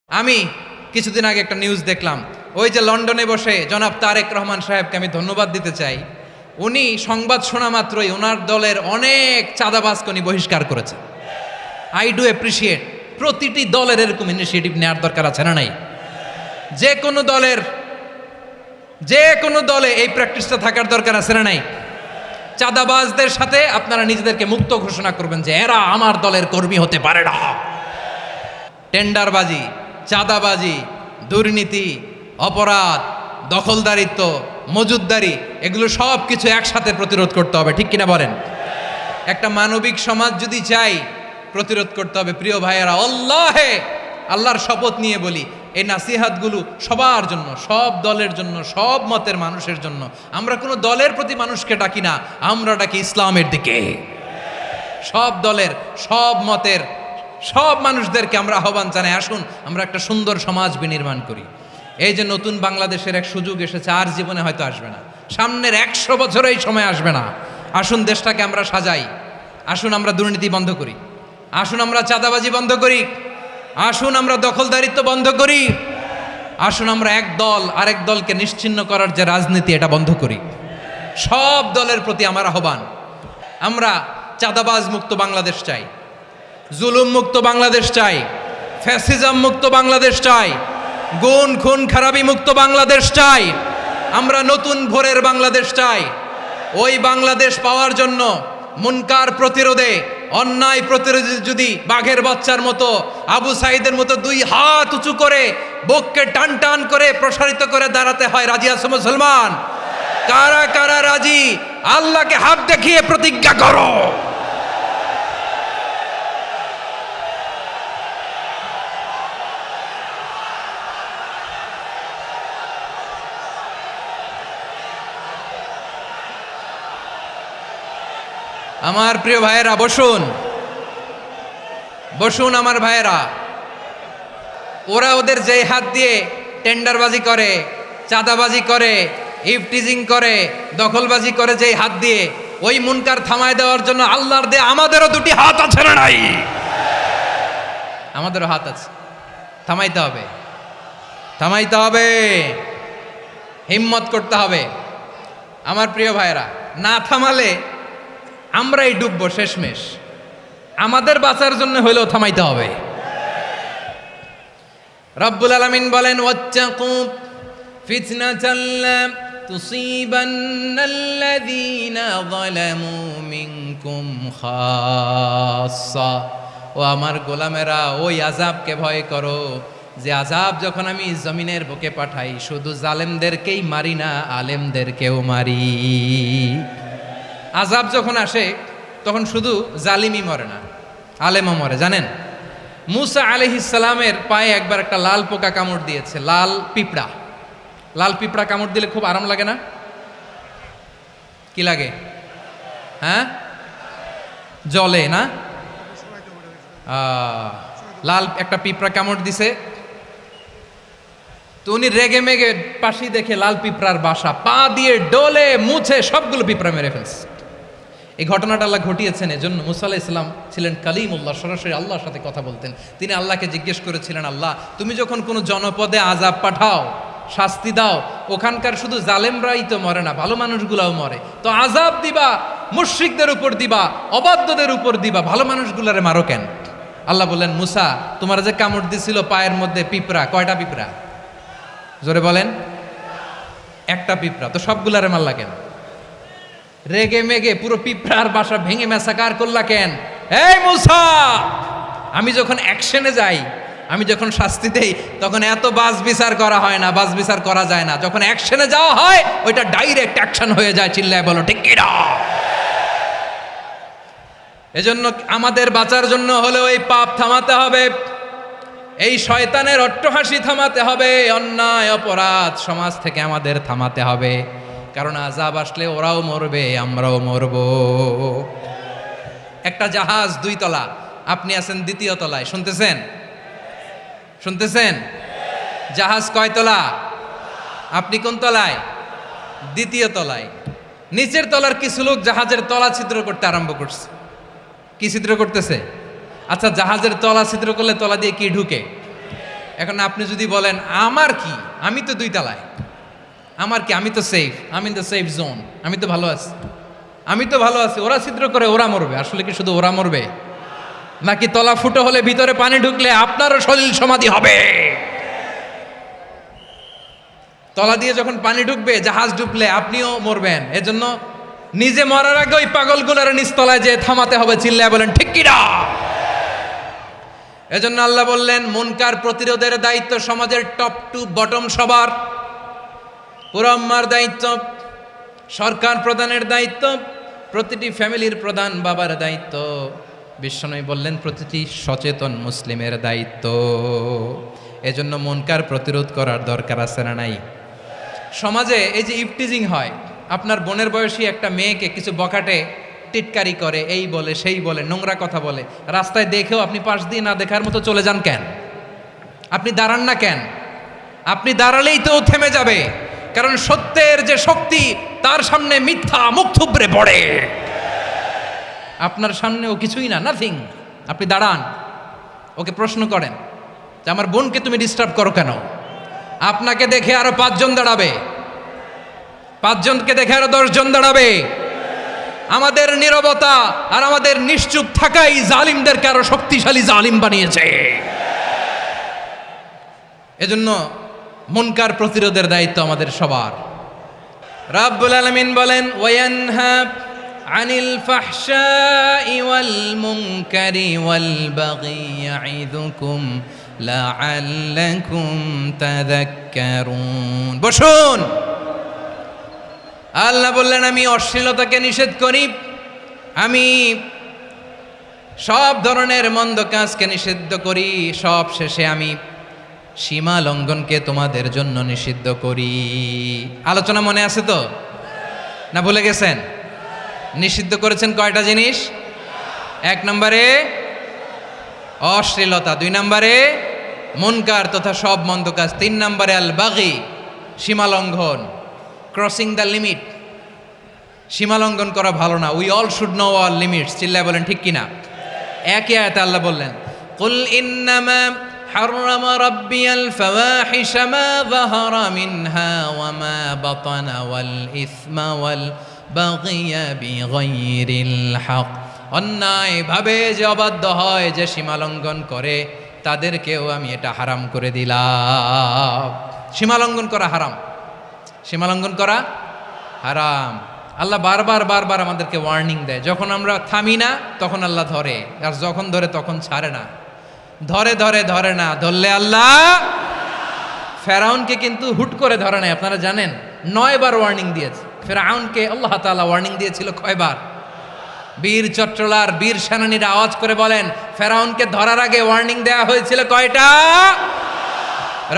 আমি কিছুদিন আগে একটা নিউজ দেখলাম, ওই যে লন্ডনে বসে জনাব তারেক রহমান সাহেবকে আমি ধন্যবাদ দিতে চাই। উনি সংবাদ শোনা মাত্রই ওনার দলের অনেক চাঁদাবাজকে উনি বহিষ্কার করেছে। I do appreciate. প্রতিটি দলের এরকম ইনিশিয়েটিভ নেওয়ার দরকার আছে না নাই? যে কোনো দলে এই প্র্যাকটিসটা থাকার দরকার আছে না নাই? চাঁদাবাজদের সাথে আপনারা নিজেদেরকে মুক্ত ঘোষণা করবেন যে এরা আমার দলের কর্মী হতে পারে না। টেন্ডারবাজি, চাঁদাবাজি, দুর্নীতি, অপরাধ, দখলদারিত্ব, মজুদদারি, এগুলো সব কিছু একসাথে প্রতিরোধ করতে হবে, ঠিক কিনা বলেন? একটা মানবিক সমাজ যদি চাই, প্রতিরোধ করতে হবে। প্রিয় ভাইয়েরা, আল্লাহর শপথ নিয়ে বলি, এই নাসিহাতগুলো সবার জন্য, সব দলের জন্য, সব মতের মানুষের জন্য। আমরা কোনো দলের প্রতি মানুষকে ডাকি না, আমরা ডাকি ইসলামের দিকে। সব দলের, সব মতের, সব মানুষদেরকে আমরা আহ্বান জানাই, আসুন আমরা একটা সুন্দর সমাজ বিনির্মাণ করি। এই যে নতুন বাংলাদেশের এক সুযোগ এসেছে, আর জীবনে হয়তো আসবে না, সামনের 100 বছর এই সময় আসবে না। আসুন দেশটাকে আমরা সাজাই, আসুন আমরা দুর্নীতি বন্ধ করি, আসুন আমরা চাঁদাবাজি বন্ধ করি, আসুন আমরা দখলদারিত্ব বন্ধ করি, আসুন আমরা এক দল আরেক দলকে নিশ্চিহ্ন করার যে রাজনীতি, এটা বন্ধ করি। সব দলের প্রতি আমার আহ্বান, আমরা চাঁদাবাজ মুক্ত বাংলাদেশ চাই, জুলুম মুক্ত বাংলাদেশ চাই, ফ্যাসিজম মুক্ত বাংলাদেশ চাই, গুণ খুন খারাপি মুক্ত বাংলাদেশ চাই। আমরা নতুন ভোরের বাংলাদেশ চাই। ওই বাংলাদেশ পাওয়ার জন্য মুনকার প্রতিরোধে, অন্যায় প্রতিরোধে যদি বাঘের বাচ্চার মতো, আবু সাইদের মতো 2 হাত উঁচু করে, বুককে টান টান করে প্রসারিত করে দাঁড়াতে হয়, রাজি আছো মুসলমান? কারা কারা রাজি? আল্লাহকে হাত দেখিয়ে প্রতিজ্ঞা করো। আমার প্রিয় ভাইয়েরা, বসুন বসুন আমার ভাইয়েরা। ওরা ওদের যেই হাত দিয়ে টেন্ডারবাজি করে, চাঁদাবাজি করে, ইফটিজিং করে, দখলবাজি করে, যেই হাত দিয়ে, ওই মুনকার থামায় দেওয়ার জন্য আল্লাহর দিয়ে আমাদেরও 2টি হাত আছে না নাই? আমাদেরও হাত আছে, থামাইতে হবে, থামাইতে হবে, হিম্মত করতে হবে। আমার প্রিয় ভাইয়েরা, না থামালে আমরাই ডুববো শেষমেশ। আমাদের বাঁচার জন্য হইলেও থামাইতে হবে। রব্বুল আলামিন বলেন, ওয়াত্তাকু ফিতনাতাল লা তুসিবান্নাল্লাযীনা যালামু মিনকুম খাসসা। ও আমার গোলামেরা, ওই আযাবকে ভয় করো যে আযাব যখন আমি জমিনের বুকে পাঠাই, শুধু জালেমদেরকেই মারি না, আলেমদেরকেও মারি। আযাব যখন আসে তখন শুধু জালিমই মরে না, আলেমও মরে। জানেন, মুসা আলাইহিস সালামের পায়ে একবার একটা লাল পোকা কামড় দিয়েছে, লাল পিঁপড়া। লাল পিঁপড়া কামড় দিলে খুব আরাম লাগে না? কি লাগে? হ্যাঁ, জ্বলে না? লাল একটা পিঁপড়া কামড় দিছে, তো উনি রেগে মেগে পাশি দেখে লাল পিঁপড়ার বাসা, পা দিয়ে ডলে মুছে সবগুলো পিঁপড়া মেরে ফেলছে। এই ঘটনাটা আল্লাহ ঘটিয়েছেন, এজন্য মুসা আলাইহিস সালাম ছিলেন কালিমুল্লাহ, সরাসরি আল্লাহর সাথে কথা বলতেন। তিনি আল্লাহকে জিজ্ঞেস করেছিলেন, আল্লাহ তুমি যখন কোনো জনপদে আযাব পাঠাও, শাস্তি দাও, ওখানকার শুধু জালেমরাই তো মরে না, ভালো মানুষগুলাও মরে, তো আযাব দিবা মুশরিকদের উপর দিবা, অবাধ্যদের উপর দিবা, ভালো মানুষগুলারে মারো কেন? আল্লাহ বললেন, মুসা তোমার যে কামড় দিছিল পায়ের মধ্যে পিঁপড়া, কয়টা পিঁপড়া? জোরে বলেন। একটা পিঁপড়া, তো সবগুলারে মারলা কেন? রেগে মেগে পুরো পিঁপড়ার বাসা ভেঙে ম্যাসাকার করলা কেন? এই মুসা, আমি যখন অ্যাকশনে যাই, আমি যখন শাস্তি দেই, তখন এত বাস বিচার করা হয় না, বাস বিচার করা যায় না। যখন অ্যাকশনে যাওয়া হয়, ওইটা ডাইরেক্ট অ্যাকশন হয়ে যায়। চিল্লায় বলো ঠিক কি না? এজন্য আমাদের বাঁচার জন্য হলেও এই পাপ থামাতে হবে, এই শয়তানের অট্টহাসি থামাতে হবে, অন্যায় অপরাধ সমাজ থেকে আমাদের থামাতে হবে। কারণ আযাব আসলে ওরাও মরবে, আমরাও মরব। একটা জাহাজ 2 তলা, আপনি আছেন 2য় তলায়, শুনতেছেন? শুনতেছেন? জাহাজ কয় তলা? আপনি কোন তলায়? 2য় তলায়। নিচের তলার কিছু লোক জাহাজের তলা ছিদ্র করতে আরম্ভ করছে। কি ছিদ্র করতেছে? আচ্ছা, জাহাজের তলা ছিদ্র করলে তলা দিয়ে কি ঢুকে? এখন আপনি যদি বলেন আমার কি, আমি তো 2 তলায়, আমার কি, আমি তো সেফ, আমি ইন দ্য সেফ জোন, আমি তো ভালো আছি, আমি তো ভালো আছি, ওরা ছিদ্র করে ওরা মরবে। আসলে কি শুধু ওরা মরবে, নাকি তলা ফুটো হলে ভিতরে পানি ঢুকলে আপনারও সলিল সমাধি হবে? তলা দিয়ে যখন পানি ঢুকবে, জাহাজ ডুবলে আপনিও মরবেন। এজন্য নিজে মরার আগে ওই পাগলগুলোর নিচতলায় যে থামাতে হবে, চিল্লায় বলেন ঠিক কি না? এজন্য আল্লাহ বললেন মুনকার প্রতিরোধের দায়িত্ব সমাজের টপ টু বটম সবার। পুরো আম্মার দায়িত্ব, সরকার প্রধানের দায়িত্ব, প্রতিটি ফ্যামিলির প্রধান বাবার দায়িত্ব, বিশ্বনবী বললেন প্রতিটি সচেতন মুসলিমের দায়িত্ব। এজন্য মুনকার প্রতিরোধ করার দরকার আছে না নাই? সমাজে এই যে ইফটিজিং হয়, আপনার বোনের বয়সী একটা মেয়েকে কিছু বকাটে টিটকারি করে, এই বলে সেই বলে, নোংরা কথা বলে, রাস্তায় দেখেও আপনি পাশ দিয়ে না দেখার মতো চলে যান কেন? আপনি দাঁড়ান না কেন? আপনি দাঁড়ালেই তো থেমে যাবে, কারণ সত্যের যে শক্তি তার সামনে মিথ্যা মুখ থুবড়ে পড়ে। আপনার সামনে ও কিছুই না, নাথিং। আপনি দাঁড়ান, ওকে প্রশ্ন করেন যে আমার বোনকে তুমি ডিস্টার্ব করো কেন? আপনাকে দেখে আরো 5 জন দাঁড়াবে, 5 জনকে দেখে আরো 10 জন দাঁড়াবে। আমাদের নীরবতা আর আমাদের নিশ্চুপ থাকাই জালিমদেরকে আরো শক্তিশালী জালিম বানিয়েছে। এজন্য মুনকার প্রতিরোধের দায়িত্ব আমাদের সবার। রাব্বুল আলামিন বলেন ওয়ায়ানহা আনিল ফাহশাই ওয়াল মুনকারি ওয়াল বাগি ইয়াইদুকুম লাআল্লাকুম তাযাক্কারুন। বসুন। আল্লাহ বললেন আমি অশ্লীলতাকে নিষেধ করি, আমি সব ধরনের মন্দ কাজকে নিষিদ্ধ করি, সব শেষে আমি সীমা লঙ্ঘনকে তোমাদের জন্য নিষিদ্ধ করি। আলোচনা মনে আছে তো, না ভুলে গেছেন? নিষিদ্ধ করেছেন কয়টা জিনিস? 1 নম্বরে অশ্লীলতা, 2 নম্বরে মুনকার তথা সব মন্দ কাজ, 3 নম্বরে আল বাগি সীমা লঙ্ঘন, ক্রসিং দ্য লিমিট। সীমা লঙ্ঘন করা ভালো না। We all should know our limits. চিল্লায় বলেন ঠিক কিনা? একই আয়াতে আল্লাহ বললেন কুল ইন্নামা حرم ربي الفواحش ما ظهر منها وما بطن والإثم والبغي بغير الحق। অন্যায় ভাবে যে অবাধ্য হয়, যে সীমা লঙ্ঘন করে, তাদেরকেও আমি এটা হারাম করে দিলাম। সীমা লঙ্ঘন করা হারাম, সীমা লঙ্ঘন করা হারাম। আল্লাহ বারবার বারবার আমাদেরকে ওয়ার্নিং দেয়। যখন আমরা থামি না তখন আল্লাহ ধরে, আর যখন ধরে তখন ছাড়ে না। ধরে ধরে ধরে না, ধরলে আল্লাহ। ফেরাউনকে কিন্তু হুট করে ধরে নাই, আপনারা জানেন 9 বার ওয়ার্নিং দিয়েছে। ফেরাউনকে আল্লাহ তাআলা ওয়ার্নিং দিয়েছিল কয়বার? বীর চট্টলার বীর সেনানীরা আওয়াজ করে বলেন ফেরাউনকে ধরার আগে ওয়ার্নিং দেওয়া হয়েছিল কয়টা?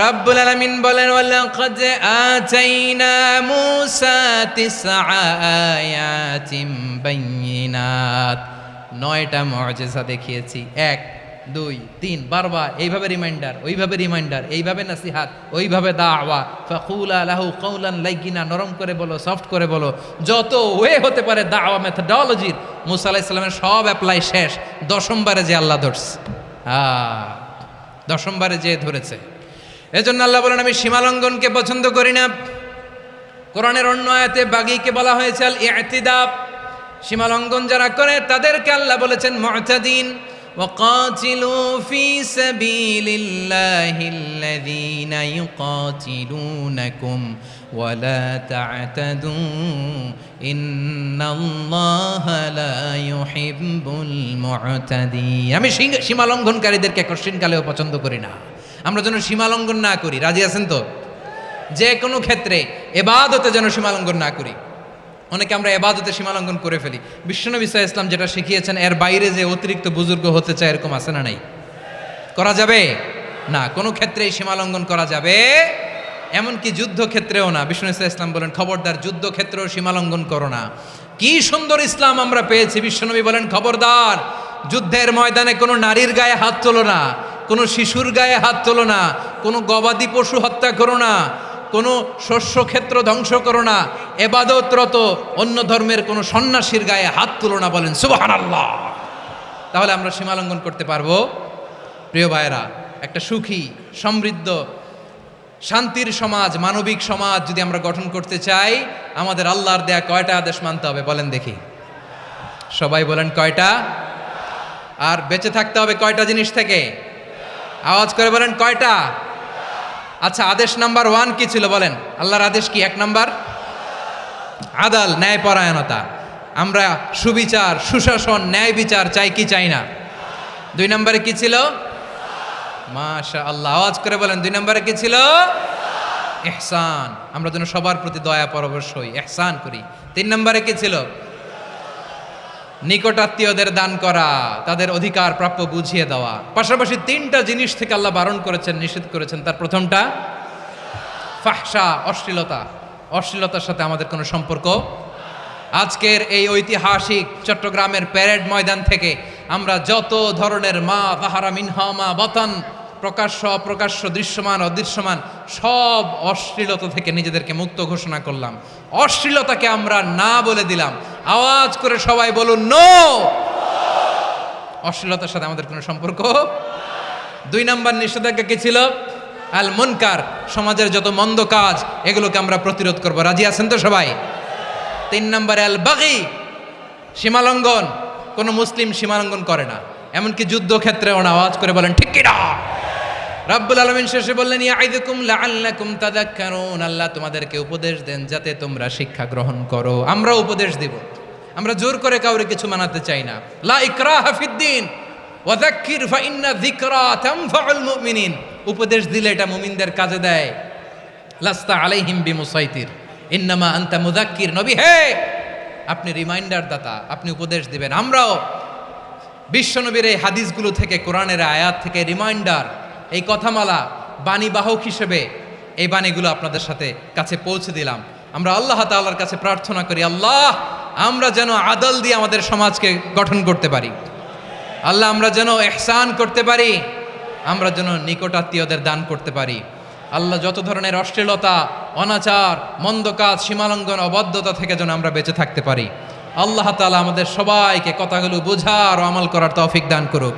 রব্বুল আলামিন বলেন ওয়ালাকাদ আতাইনা মূসা 9 আয়াতিন বাইয়িনাত, 9টা মুআজিজা দেখিয়েছি। 1 2 3 বারবার এইভাবে রিমাইন্ডার, ওইভাবে রিমাইন্ডার, এইভাবে নসিহাত, ওইভাবে দাওয়া। ফাকুলা লাহু কাওলান লাইয়িনা, নরম করে বলো, সফট করে বলো, যত ওয়ে হতে পারে দাওয়া মেথডোলজির। মুসা আলাইহিস সালামের সব অ্যাপ্লাই শেষ, 10ম বারে যে আল্লাহ ধরছে। 10ম বারে যে ধরেছে। এজন্য আল্লাহ বলেন আমি সীমালঙ্ঘনকে পছন্দ করি না। কোরআনের অন্য আয়াতে বাগীকে বলা হয়েছে আল ইতিদা, সীমালঙ্ঘন যারা করে তাদেরকে আল্লাহ বলেছেন মুতাদিন। وقاتلوا في سبيل الله الذين يقاتلونكم ولا تعتدوا إن الله لا يحب المعتدين। আমি সীমা লঙ্ঘনকারীদেরকে কোশ্চিনকালেও পছন্দ করি না। আমরা যেন সীমা লঙ্ঘন না করি, রাজি আছেন তো? যে কোনো ক্ষেত্রে ইবাদতে যেন সীমা লঙ্ঘন না করি। অনেকে আমরা ইবাদতে সীমা লঙ্ঘন করে ফেলি। বিশ্বনবী সাল্লাল্লাহু আলাইহি ওয়াসাল্লাম যেটা শিখিয়েছেন এর বাইরে যে অতিরিক্ত বুজুর্গ হতে চায়, এরকম আছে না নাই? করা যাবে না, কোনো ক্ষেত্রেই সীমা লঙ্ঘন করা যাবে, এমনকি যুদ্ধক্ষেত্রেও না। বিশ্বনবী সাল্লাল্লাহু আলাইহি ওয়াসাল্লাম বলেন খবরদার যুদ্ধক্ষেত্রেও সীমা লঙ্ঘন করো না। কি সুন্দর ইসলাম আমরা পেয়েছি। বিশ্বনবী বলেন খবরদার যুদ্ধের ময়দানে কোনো নারীর গায়ে হাত তোলো না, কোনো শিশুর গায়ে হাত তোলো না, কোনো গবাদি পশু হত্যা করো না, কোনো শস্যক্ষেত্র ধ্বংস করো না, ইবাদতরত অন্য ধর্মের কোনো সন্ন্যাসীর গায়ে হাত তুলো না। বলেন সুবহানাল্লাহ। তাহলে আমরা সীমা লঙ্ঘন করতে পারবো? প্রিয় ভাইরা, একটা সুখী সমৃদ্ধ, শান্তির সমাজ, মানবিক সমাজ যদি আমরা গঠন করতে চাই, আমাদের আল্লাহর দেয়া কয়টা আদেশ মানতে হবে বলেন দেখি? সবাই বলেন কয়টা? আর বেঁচে থাকতে হবে কয়টা জিনিস থেকে? আওয়াজ করে বলেন কয়টা? আচ্ছা, আদেশ নাম্বার 1 কি ছিল বলেন? আল্লাহর আদেশ কি? 1 নাম্বার আদাল, ন্যায়পরায়ণতা। আমরা সুবিচার, সুশাসন, ন্যায় বিচার চাই কি চাই না? 2 নম্বরে কি ছিল? মাশাআল্লাহ, আওয়াজ করে বলেন 2 নম্বরে কি ছিল? ইহসান, আমরা যেন সবার প্রতি দয়া পরবশ হই, ইহসান করি। 3 নম্বরে কি ছিল? নিকটাত্মীয়দের দান করা, তাদের অধিকার প্রাপ্য বুঝিয়ে দেওয়া। পাশাপাশি 3টা জিনিস থেকে আল্লাহ বারণ করেছেন, নিষেধ করেছেন। তার প্রথমটা ফাহশা, অশ্লীলতা। অশ্লীলতার সাথে আমাদের কোনো সম্পর্ক। আজকের এই ঐতিহাসিক চট্টগ্রামের প্যারেড ময়দান থেকে আমরা যত ধরনের মা তাহারা মিনহা মা বাতান, প্রকাশ্য অপ্রকাশ্য, দৃশ্যমান অদৃশ্যমান, সব অশ্লীলতা থেকে নিজেদেরকে মুক্ত ঘোষণা করলাম। অশ্লীলতাকে আমরা না বলে দিলাম। আওয়াজ করে সবাই বলুন নো। অশ্লীলতার সাথে আমাদের কোনো সম্পর্ক। 2 নম্বর নিষেধাজ্ঞা কি ছিল? আল মুনকার, সমাজের যত মন্দ কাজ এগুলোকে আমরা প্রতিরোধ করব। রাজি আছেন তো সবাই? 3 নম্বরে আল বাগি, সীমালঙ্ঘন। কোন মুসলিম সীমালঙ্ঘন করে না, এমনকি যুদ্ধক্ষেত্রেও না। আওয়াজ করে বলেন ঠিক কি না? রাব্বুল আলামিন শেষে বললেন ইয়াইদুকুম লাআল্লাকুম তাযাক্কারুন, আল্লাহ তোমাদেরকে উপদেশ দেন যাতে তোমরা শিক্ষা গ্রহণ করো। আমরা উপদেশ দেব, আমরা জোর করে কাউরে কিছু মানাতে চাই না। লা ইকরাহা ফিদ্দিন ওয়া যাক্কির ফাইন্না যিকরা তানফাউল মুমিনিন। উপদেশ দিলে এটা মুমিনদের কাজে দেয়। লাস্তা আলাইহিম বিমুসাইতির ইন্নামা আনতা মুযাক্কির। নবী হে, আপনি রিমাইন্ডার দাতা, আপনি উপদেশ দিবেন। আমরাও বিশ্বনবীর এই হাদিসগুলো থেকে, কোরআনের আয়াত থেকে রিমাইন্ডার, এই কথামালা, বাণীবাহক হিসেবে এই বাণীগুলো আপনাদের সাথে কাছে পৌঁছে দিলাম। আমরা আল্লাহ তাআলার কাছে প্রার্থনা করি, আল্লাহ আমরা যেন আদল দিয়ে আমাদের সমাজকে গঠন করতে পারি। আল্লাহ আমরা যেন ইহসান করতে পারি, আমরা যেন নিকটাত্মীয়দের দান করতে পারি। আল্লাহ যত ধরনের অশ্লীলতা, অনাচার, মন্দ কাজ, সীমালঙ্ঘন, অবাধ্যতা থেকে যেন আমরা বেঁচে থাকতে পারি। আল্লাহ তাআলা আমাদের সবাইকে কথাগুলো বোঝার ও আমল করার তৌফিক দান করুক।